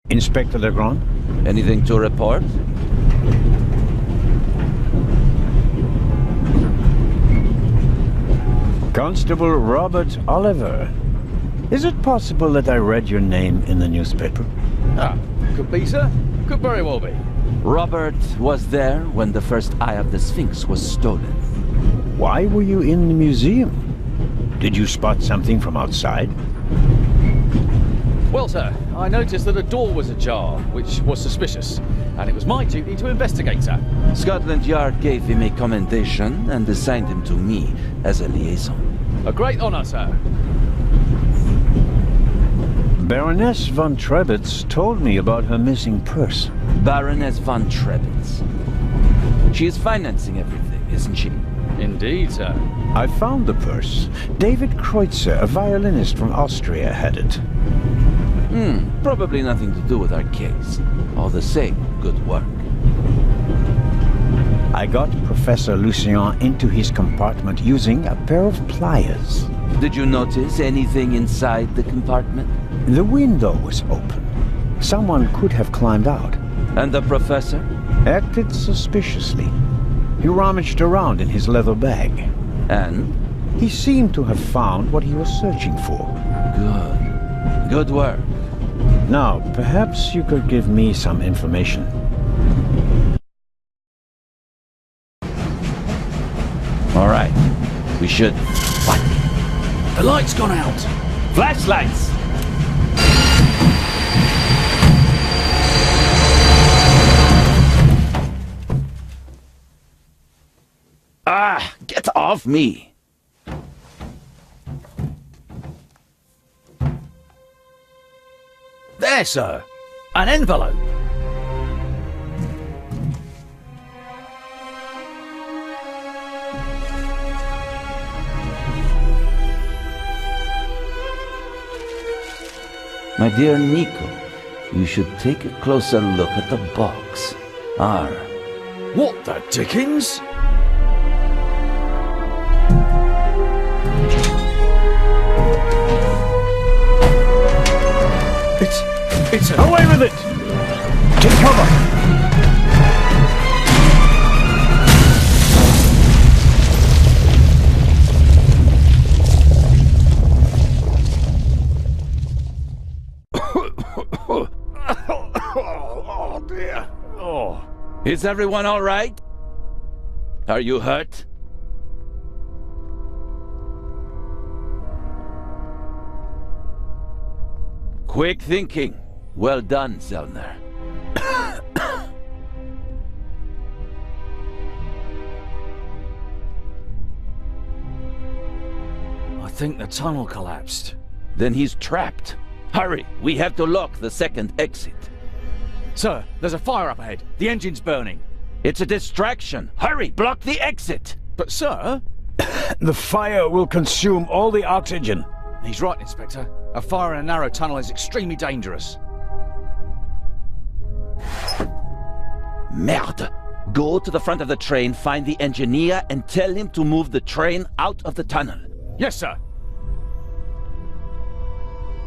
Inspector Legrand? Anything to report? Constable Robert Oliver. Is it possible that I read your name in the newspaper? Ah, could be, sir. Could very well be. Robert was there when the first eye of the Sphinx was stolen. Why were you in the museum? Did you spot something from outside? Well, sir, I noticed that a door was ajar, which was suspicious, and it was my duty to investigate, sir. Scotland Yard gave him a commendation and assigned him to me as a liaison. A great honor, sir. Baroness von Trebitz told me about her missing purse. Baroness von Trebitz. She is financing everything, isn't she? Indeed, sir. I found the purse. David Kreutzer, a violinist from Austria, had it. Probably nothing to do with our case. All the same, good work. I got Professor Lucien into his compartment using a pair of pliers. Did you notice anything inside the compartment? The window was open. Someone could have climbed out. And the professor? Acted suspiciously. He rummaged around in his leather bag. And? He seemed to have found what he was searching for. Good. Good work. Now, perhaps you could give me some information. All right. We should... What? The light's gone out. Flashlights! Ah! Get off me! There, sir. An envelope. My dear Nico, you should take a closer look at the box. R. What the dickens? It's a... Away with it! Take cover! Oh, dear. Oh. Is everyone all right? Are you hurt? Quick thinking. Well done, Zellner. I think the tunnel collapsed. Then he's trapped. Hurry, we have to lock the second exit. Sir, there's a fire up ahead. The engine's burning. It's a distraction. Hurry, block the exit. But, sir... The fire will consume all the oxygen. He's right, Inspector. A fire in a narrow tunnel is extremely dangerous. Merde! Go to the front of the train, find the engineer, and tell him to move the train out of the tunnel. Yes, sir.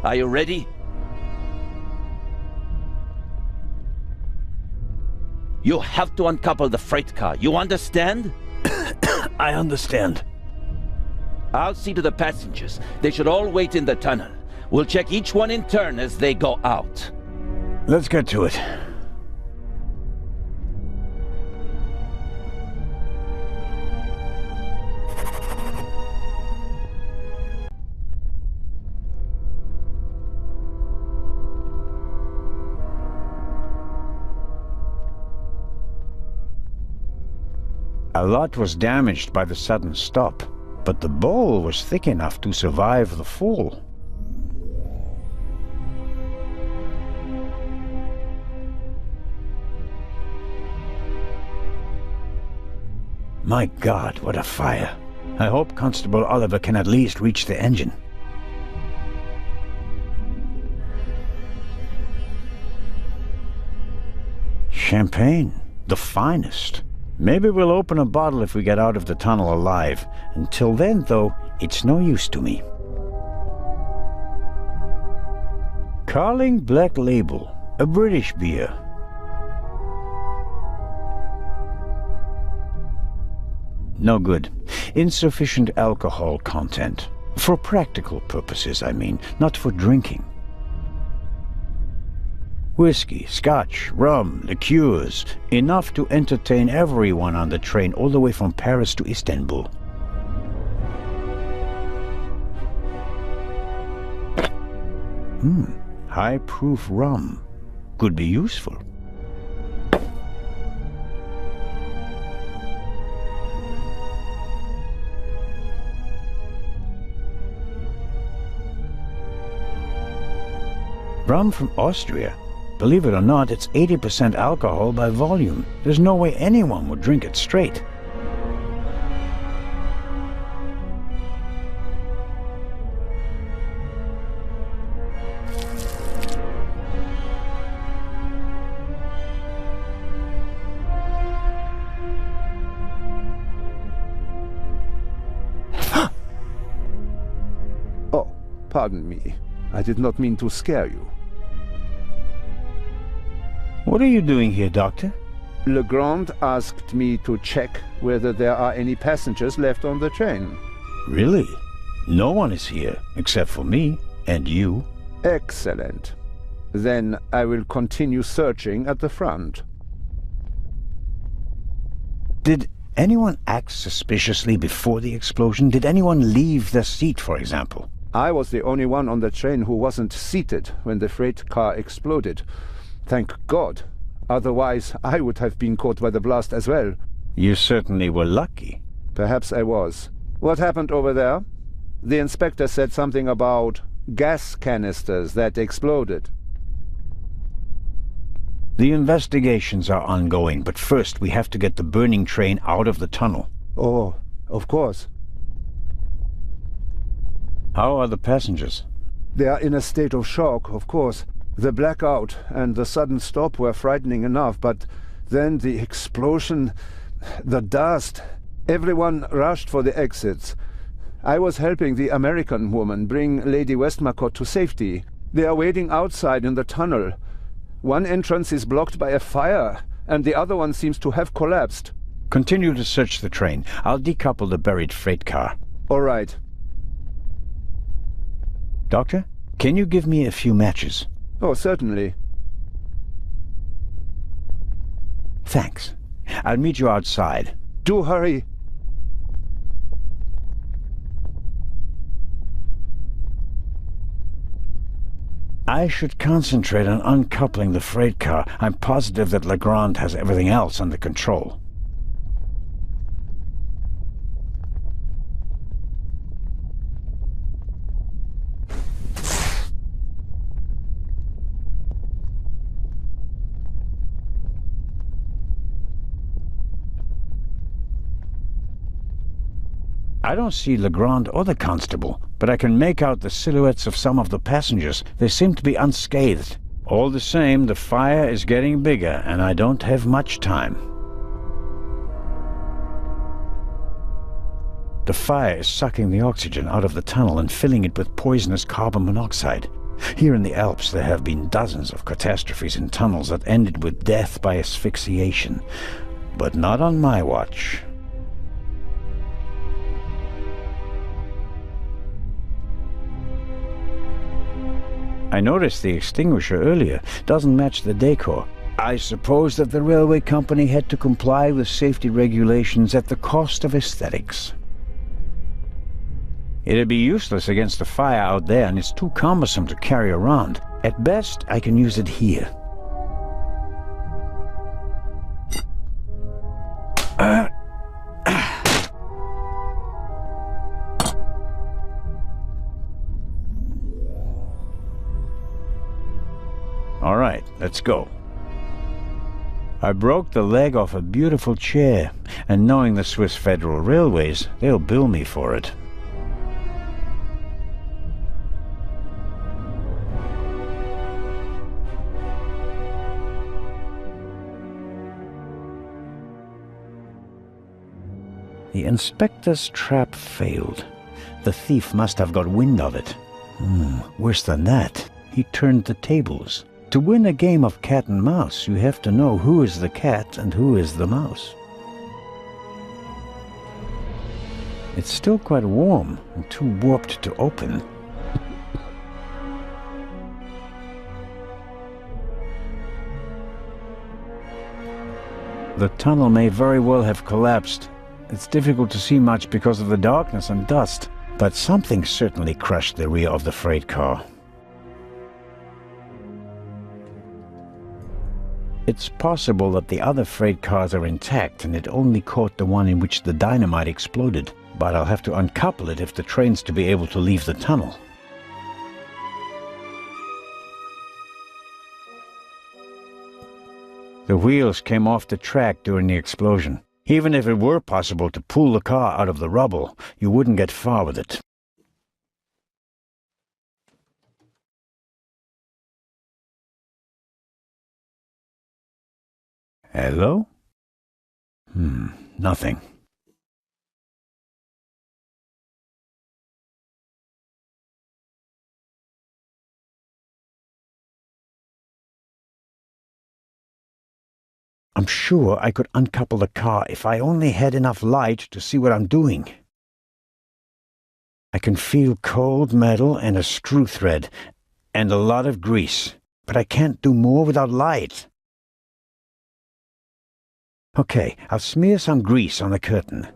Are you ready? You have to uncouple the freight car, you understand? I understand. I'll see to the passengers. They should all wait in the tunnel. We'll check each one in turn as they go out. Let's get to it. A lot was damaged by the sudden stop, but the bowl was thick enough to survive the fall. My God, what a fire! I hope Constable Oliver can at least reach the engine. Champagne, the finest. Maybe we'll open a bottle if we get out of the tunnel alive. Until then, though, it's no use to me. Carling Black Label. A British beer. No good. Insufficient alcohol content. For practical purposes, I mean, not for drinking. Whiskey, scotch, rum, liqueurs, enough to entertain everyone on the train all the way from Paris to Istanbul. High-proof rum. Could be useful. Rum from Austria. Believe it or not, it's 80% alcohol by volume. There's no way anyone would drink it straight. Oh, pardon me. I did not mean to scare you. What are you doing here, Doctor? Legrand asked me to check whether there are any passengers left on the train. Really? No one is here, except for me and you. Excellent. Then I will continue searching at the front. Did anyone act suspiciously before the explosion? Did anyone leave their seat, for example? I was the only one on the train who wasn't seated when the freight car exploded. Thank God. Otherwise, I would have been caught by the blast as well. You certainly were lucky. Perhaps I was. What happened over there? The inspector said something about gas canisters that exploded. The investigations are ongoing, but first we have to get the burning train out of the tunnel. Oh, of course. How are the passengers? They are in a state of shock, of course. The blackout and the sudden stop were frightening enough, but then the explosion, the dust. Everyone rushed for the exits. I was helping the American woman bring Lady Westmacott to safety. They are waiting outside in the tunnel. One entrance is blocked by a fire, and the other one seems to have collapsed. Continue to search the train. I'll decouple the buried freight car. All right. Doctor, can you give me a few matches? Oh, certainly. Thanks. I'll meet you outside. Do hurry. I should concentrate on uncoupling the freight car. I'm positive that Legrand has everything else under control. I don't see Legrand or the constable, but I can make out the silhouettes of some of the passengers. They seem to be unscathed. All the same, the fire is getting bigger, and I don't have much time. The fire is sucking the oxygen out of the tunnel and filling it with poisonous carbon monoxide. Here in the Alps there have been dozens of catastrophes in tunnels that ended with death by asphyxiation. But not on my watch. I noticed the extinguisher earlier. Doesn't match the decor. I suppose that the railway company had to comply with safety regulations at the cost of aesthetics. It'd be useless against the fire out there, and it's too cumbersome to carry around. At best, I can use it here. All right, let's go. I broke the leg off a beautiful chair, and knowing the Swiss Federal Railways, they'll bill me for it. The inspector's trap failed. The thief must have got wind of it. Worse than that, he turned the tables. To win a game of cat and mouse, you have to know who is the cat and who is the mouse. It's still quite warm and too warped to open. The tunnel may very well have collapsed. It's difficult to see much because of the darkness and dust, but something certainly crushed the rear of the freight car. It's possible that the other freight cars are intact and it only caught the one in which the dynamite exploded, but I'll have to uncouple it if the train's to be able to leave the tunnel. The wheels came off the track during the explosion. Even if it were possible to pull the car out of the rubble, you wouldn't get far with it. Hello? Nothing. I'm sure I could uncouple the car if I only had enough light to see what I'm doing. I can feel cold metal and a screw thread, and a lot of grease, but I can't do more without light. Okay, I'll smear some grease on the curtain.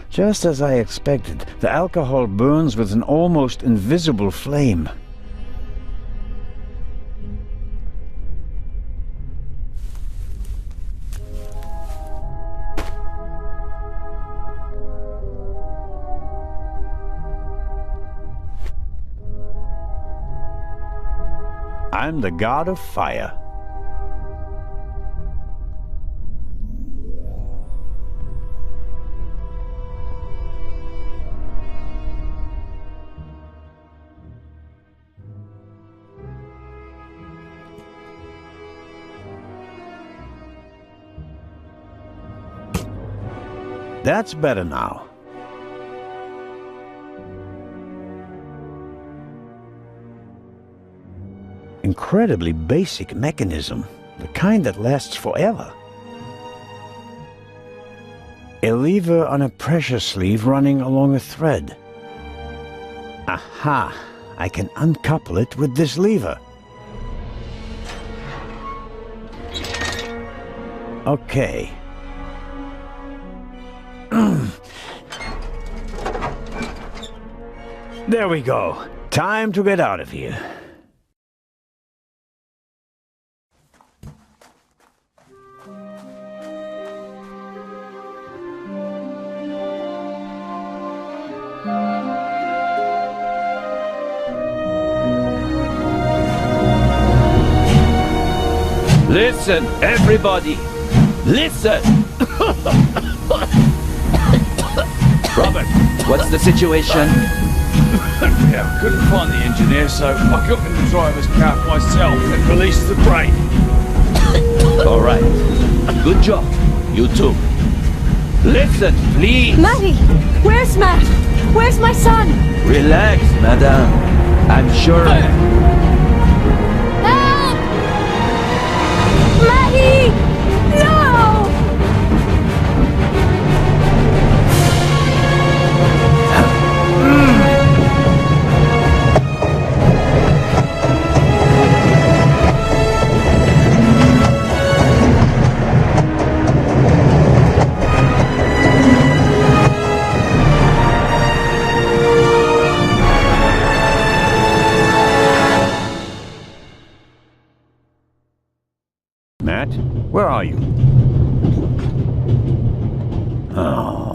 Just as I expected, the alcohol burns with an almost invisible flame. I'm the god of fire. That's better now. Incredibly basic mechanism, the kind that lasts forever. A lever on a pressure sleeve running along a thread. Aha! I can uncouple it with this lever. Okay. There we go. Time to get out of here. Listen, everybody! Listen! Robert, what's the situation? Yeah, I couldn't find the engineer, so I got in the driver's cab myself and released the brake. All right. Good job. You too. Listen, please. Matty! Where's Matt? Where's my son? Relax, madame. I'm sure... Help! Matty! No! Matt, where are you? Oh.